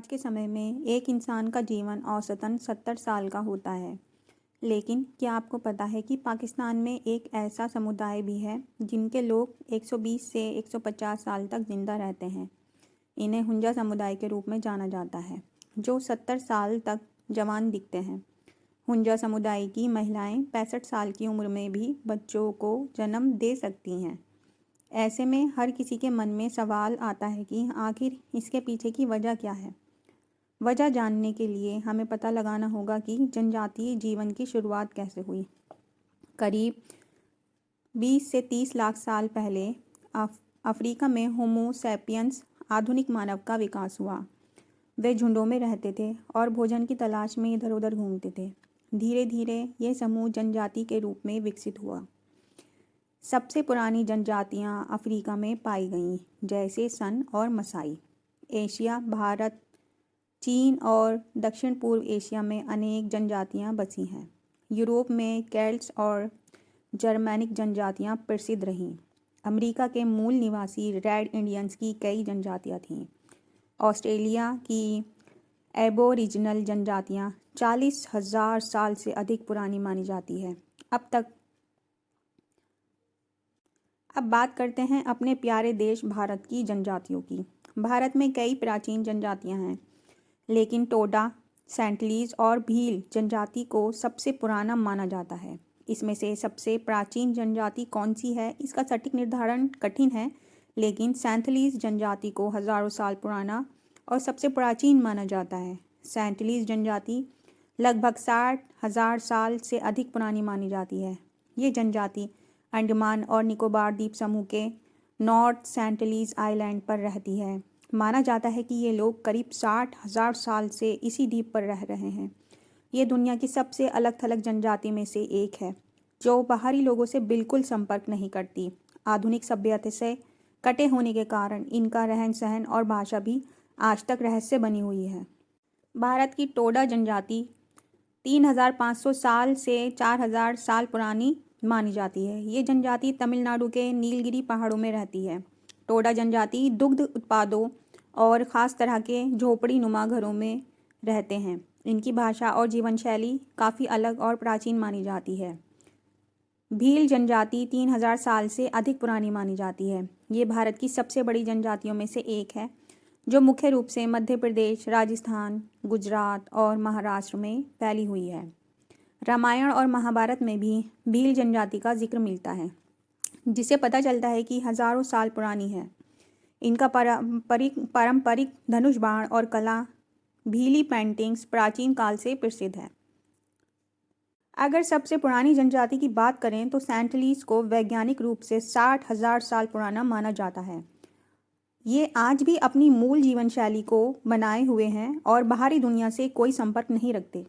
के समय में एक इंसान का जीवन औसतन 70 साल का होता है। लेकिन क्या आपको पता है कि पाकिस्तान में एक ऐसा समुदाय भी है जिनके लोग 120 से 150 साल तक जिंदा रहते हैं। इन्हें हुंजा समुदाय के रूप में जाना जाता है, जो 70 साल तक जवान दिखते हैं। हुंजा समुदाय की महिलाएं 65 साल की उम्र में भी बच्चों को जन्म दे सकती हैं। ऐसे में हर किसी के मन में सवाल आता है कि आखिर इसके पीछे की वजह क्या है। वजह जानने के लिए हमें पता लगाना होगा कि जनजातीय जीवन की शुरुआत कैसे हुई। करीब 20 से 30 लाख साल पहले अफ्रीका में होमो सैपियंस आधुनिक मानव का विकास हुआ। वे झुंडों में रहते थे और भोजन की तलाश में इधर उधर घूमते थे। धीरे धीरे ये समूह जनजाति के रूप में विकसित हुआ। सबसे पुरानी जनजातियां अफ्रीका में पाई गईं, जैसे सन और मसाई। एशिया, भारत, चीन और दक्षिण पूर्व एशिया में अनेक जनजातियां बसी हैं। यूरोप में केल्ट्स और जर्मैनिक जनजातियां प्रसिद्ध रहीं। अमेरिका के मूल निवासी रेड इंडियंस की कई जनजातियां थीं। ऑस्ट्रेलिया की एबोरिजिनल जनजातियां 40,000 साल से अधिक पुरानी मानी जाती है। अब बात करते हैं अपने प्यारे देश भारत की जनजातियों की। भारत में कई प्राचीन जनजातियां हैं, लेकिन टोडा, सेंटलीज और भील जनजाति को सबसे पुराना माना जाता है। इसमें से सबसे प्राचीन जनजाति कौन सी है, इसका सटीक निर्धारण कठिन है, लेकिन सेंटलीज जनजाति को हजारों साल पुराना और सबसे प्राचीन माना जाता है। सेंटलीज जनजाति लगभग 60,000 साल से अधिक पुरानी मानी जाती है। ये जनजाति अंडमान और निकोबार द्वीप समूह के नॉर्थ सेंटलीज आइलैंड पर रहती है। माना जाता है कि ये लोग करीब 60,000 साल से इसी द्वीप पर रह रहे हैं। ये दुनिया की सबसे अलग थलग जनजाति में से एक है, जो बाहरी लोगों से बिल्कुल संपर्क नहीं करती। आधुनिक सभ्यता से कटे होने के कारण इनका रहन सहन और भाषा भी आज तक रहस्य बनी हुई है। भारत की टोडा जनजाति 3,500 साल से 4,000 साल पुरानी मानी जाती है। ये जनजाति तमिलनाडु के नीलगिरी पहाड़ों में रहती है। टोडा जनजाति दुग्ध उत्पादों और ख़ास तरह के झोपड़ी नुमा घरों में रहते हैं। इनकी भाषा और जीवन शैली काफ़ी अलग और प्राचीन मानी जाती है। भील जनजाति 3,000 साल से अधिक पुरानी मानी जाती है। ये भारत की सबसे बड़ी जनजातियों में से एक है, जो मुख्य रूप से मध्य प्रदेश, राजस्थान, गुजरात और महाराष्ट्र में फैली हुई है। रामायण और महाभारत में भी भील जनजाति का जिक्र मिलता है, जिसे पता चलता है कि हजारों साल पुरानी है। इनका पारंपरिक धनुष बाण और कला भीली पेंटिंग्स प्राचीन काल से प्रसिद्ध है। अगर सबसे पुरानी जनजाति की बात करें तो सेंटलीज को वैज्ञानिक रूप से 60,000 साल पुराना माना जाता है। ये आज भी अपनी मूल जीवन शैली को बनाए हुए हैं और बाहरी दुनिया से कोई संपर्क नहीं रखते।